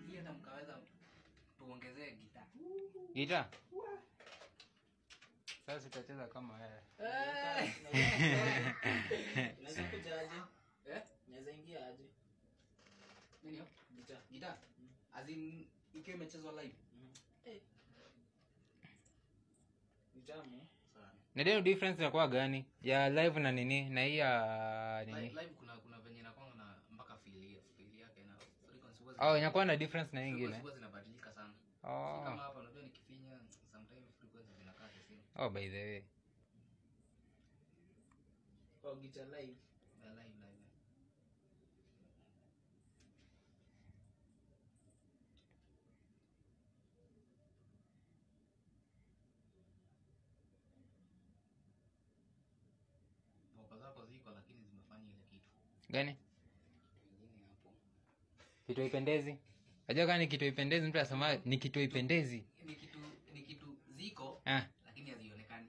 Hii hata mkaweza tuongezee gitaa. Gitaa? Sasa tutacheza kama wewe. Unaweza kuja aje? Unaweza ingia aje? Nini? Gitaa. As in ikiwa imechezwa live. Nitamu sana. Ndio difference inakuwa gani? Ya live na nini? Na hii ya nini? Live kuna venye inakuwa na mpaka feel yake na frequency was. Inakuwa na difference na nyingine. Frequency zinabadilika sana. Si kama hapa unajua nikifinya sometimes frequency zinakaa the same. By the way. Guitar live. Live. Zako ziko lakini zimefanya ile kitu. Gani? Kingine hapo. Kitu ipendezi. Unajua gani kitu ipendezi mtu anasema ni kitu ipendezi. Ni kitu ziko lakini hazionekani.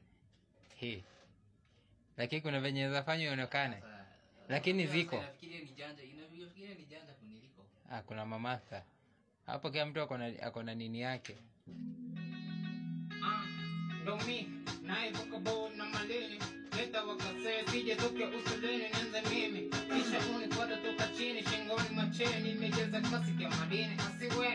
Lakini kuna venye zinafanywa ionekane. Lakini ziko. Nafikiria ni janja kuniliko. Kuna mamasa. Hapo kila mtu ako na nini yake. Ndo mi naye bokabo na malini leta wakase sije toke usulini nenze mimi kisha unifuata toka chini shingoni macheni nimejeza klasiki ya madini asiwe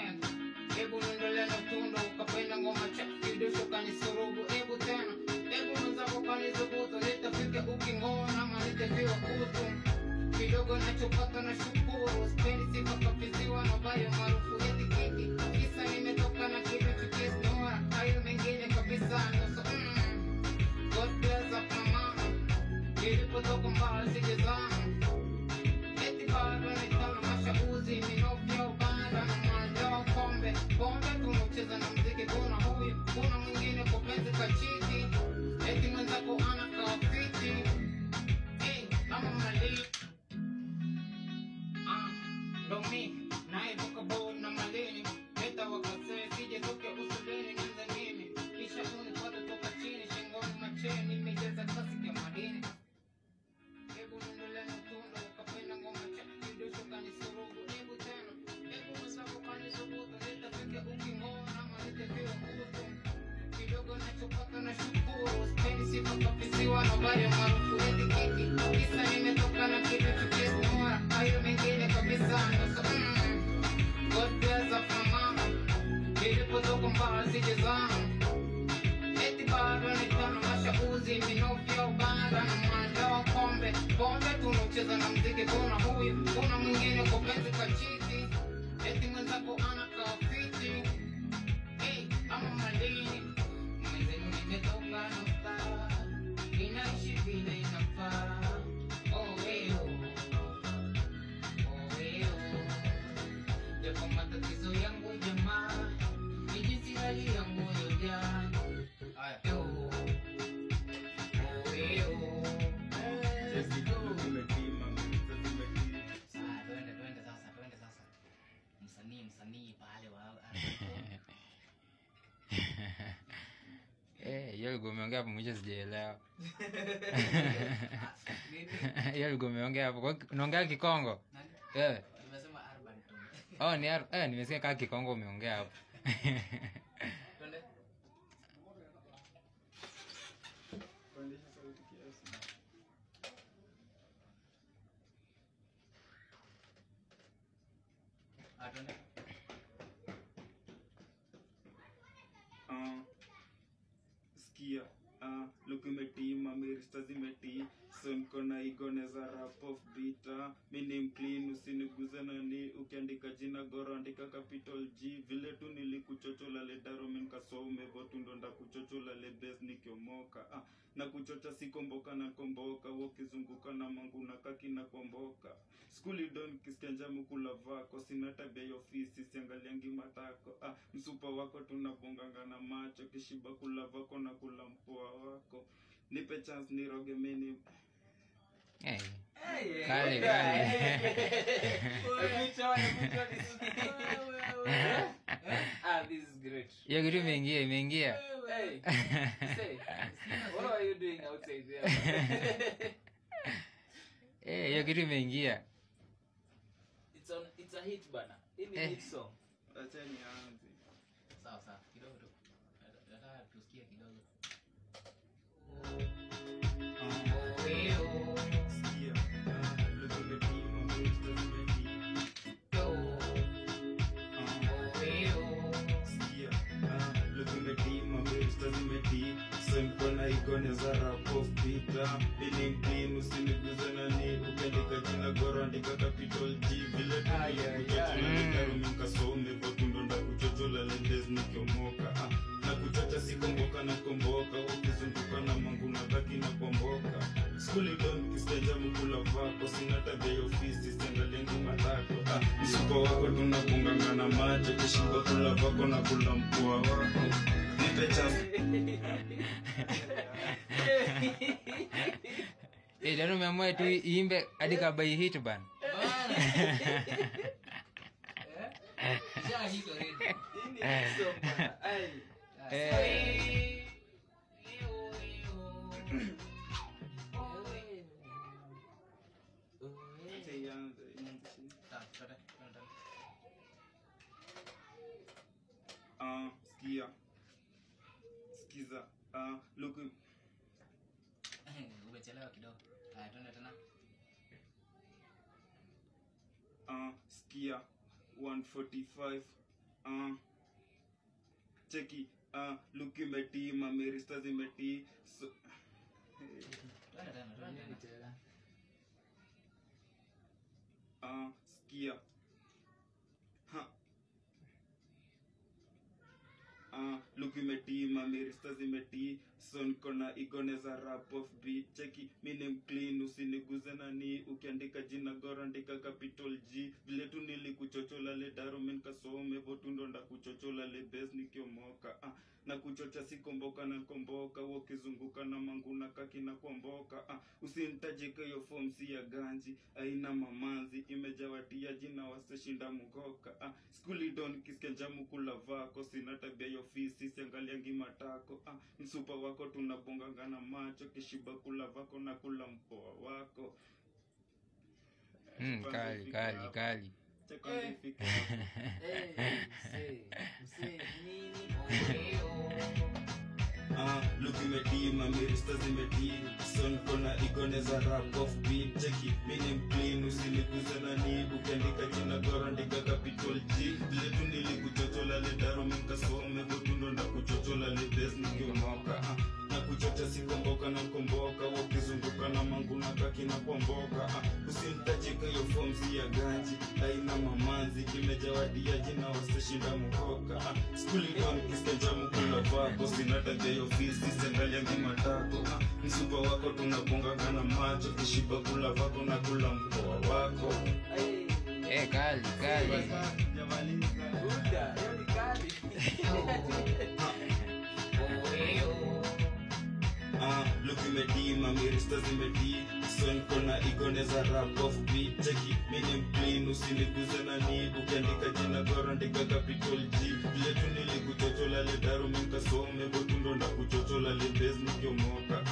hebu niendelee na tundo ukapenda ngoma chafu kidosho kanisurubu hebu tena hebu mwenzako kanizubutu nitafike ukingoni ama nitafiwa kutu kidogo nachopata na shukuru spendi sifa kafiziwa na bayo maarufu etiketi kisa nimetoka na kitu tukisnora hayo mengine kabisa nusu God bless up my mama nilipotoka mbali sijezama eti bado nitana mashauzi minofya ubanda na mwanda pombe tunacheza na mziki kuna huyu kuna mwingine kwa penzi kachiti eti mwenzako anakaa fiti kama mali ndo mi naye bokabo na malini leta wakase sije toke usulini nenze mimi kisha unifuata toka chini shingoni macheni nimejeza klasiki ya madini hebu niendelee na tundo ukapenda ngoma chafu kidosho kanisurubu hebu tena hebu mwenzako kanisubutu nitafika ukingoni ama nitafiwa kutu kidogo nachopata na shukuru spendi sifa kafiziwa na bayo maarufu etiketi kisa nimetoka na kitu tukisnora hayo mengine kabisa nusu God bless up my mama nilipotoka mbali sijezama eti bado nitana mashauzi minofya ubanda na mwanda wa pombe tunacheza na mziki kuna huyu kuna mwingine kwa penzi kachiti eti mwenzako anakaa fiti ama malini mwenzenu nimetoka na staa inaishi vile inafaa japo matatizo yangu jamaa ni jinsi hali yangu yoja Twende sasa. Msanii pale wa Yule umeongea hapo mwisho sijaelewa. Yule umeongea hapo unaongea Kikongo? Wewe nimesema urban tone. Ni nimesikia kama Kikongo umeongea hapo. Twende. Pandisha sauti kiasi. Twende. Skia Lukimeti mamirista zimeti son kona igoneza rap of bita minim clean usiniguze nani ukiandika jina goro andika capital G vile tu nilikuchochola le daromen kasome botu ndonda kuchochola le base nikiomoka na kuchocha sikomboka na komboka wokizunguka na mangu na kaki na komboka skuli don kiskenja mukula vako sina tabia ya ofisi siangaliangi matako msupa wako tunabonganga na macho kishiba kula vako na kula mpoa wako nipe chance niroge mini Kale. This is great. Hiyo kitu imeingia. Hey. Say, what are you doing outside there? Hiyo kitu imeingia. It's a hit bana. minute song. Acha nianze. Sawa sawa. Kidogo tu. Nataka tusikie kidogo. Sikia. Look at the team, my bitch doesn't make it. Sikia. Look at the team, my bitch doesn't make it. So mkona igoneza rap of Peter. Ini mclean usiniguze nani. Ukiandika jina goro andika capital G. Vile kasome votundo nda kuchochola lendes nikiomoka. Na kuchocha sikomboka na komboka. Ukizunguka na mangu na taki na komboka. Skuli don kistenja mkula vako. Sina tabia ya ofisi sengalengi matako. Msuko wako tunabunganga na macho. Kishiba kula vako na kula mpua wako. Nipe chance. Jana umeamua tu iimbe hadi kabai hit bana. Ja hito ready. Ini song bana. Ai. Sikia. Sikiza. Look. Umechelewa kidogo. Haya twende tena. Sikia. 145. Cheki. Look imeti, mamerista zimeti. So Twende tena. Sikia. Look imeti, mamerista zimeti. Son kona igoneza rap of beat. Cheki, mini mclean usiniguze nani. Ukiandika jina goro andika capital G. Vile tu nilikuchochola le darumen kasome. Votundo nda kuchochola le best nikiomoka. Na kuchocha sikomboka na komboka. Wakizunguka na manguna kaki na komboka. Usintajika yo form si ya ganji. Aina mamanzi imejawatia jina waseshinda mugoka. Skuli don kiskenja mukula vako. Sina tabia ya ofisi siangaliangi matako. Msupa wako tunabonganga na macho. Kishiba kula vako na kula mpoa wako. Kali. Cheka ndifika. Mse nini? Look imeti, mamerista zimeti. Son kona igoneza rap of beat. Cheki, mini mclean usiniguze nani. Ukiandika jina goro andika capital G. Vile tu nilikuchochola le daro mkasome. Votundo nda kuchochola le best nikiomoka. Na kuchocha sikomboka na komboka. Wakizunguka na mangu na kaki na komboka. Usintajika yo form si ya ganji. Aina mamanzi imejawadia jina waseshinda mukoka. Skuli don kiskenja mkula vako. Sina tabia ya ofisi siangaliangi matako. Msupa wako tunabonganga na macho. Kishiba kula vako na kula mkoa wako. Kali. Jamaliza. Buda, hiyo ni kali. Look imeti, mamerista zimeti. Son kona igoneza rap of beat. Cheki, mini mclean usiniguze nani. Ukiandika jina goro andika capital G. Vile tu nilikuchochola le daru mkasome. Votundo nda kuchochola le best nikiomoka.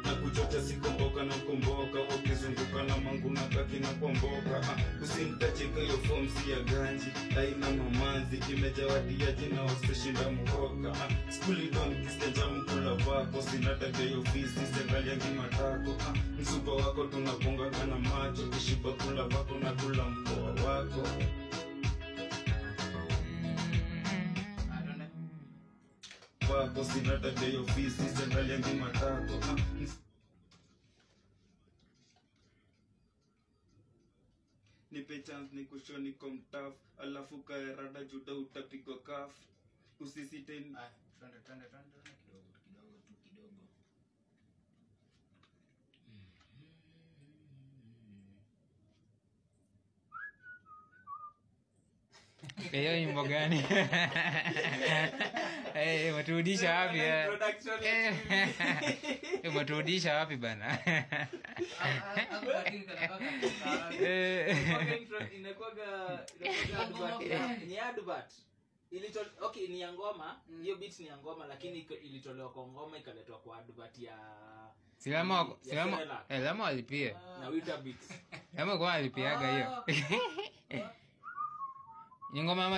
Na kuchocha sikomboka na komboka. Wakizunguka na mangu na kaki na komboka. Usintajika yo form si ya ganji. Aina mamanzi imejawadia jina waseshinda muhoka. Skuli don kiskenja mkula vako. Sina tabia ya ofisi siangaliangi matako. Msupa wako tunabonganga na macho. Kishiba kula vako na kula mkoa wako. Wako sina tabia ya ofisi siangaliangi matako. Nipe chance nikusho niko mtaf. Alafu kaerada juda utapigwa kaf. Usisite. Twende kidogo. Hiyo nyimbo gani? Maturudisha wapi? Maturudisha wapi bana? Inakuwaga ni advert. Okay, ni ya ngoma. Hiyo beat ni ya ngoma lakini ilitolewa kwa ngoma ikaletwa kwa advert ya Silama walipia. Na Wita Beats. Kama kwa alipiaga hiyo. Ni ngoma ya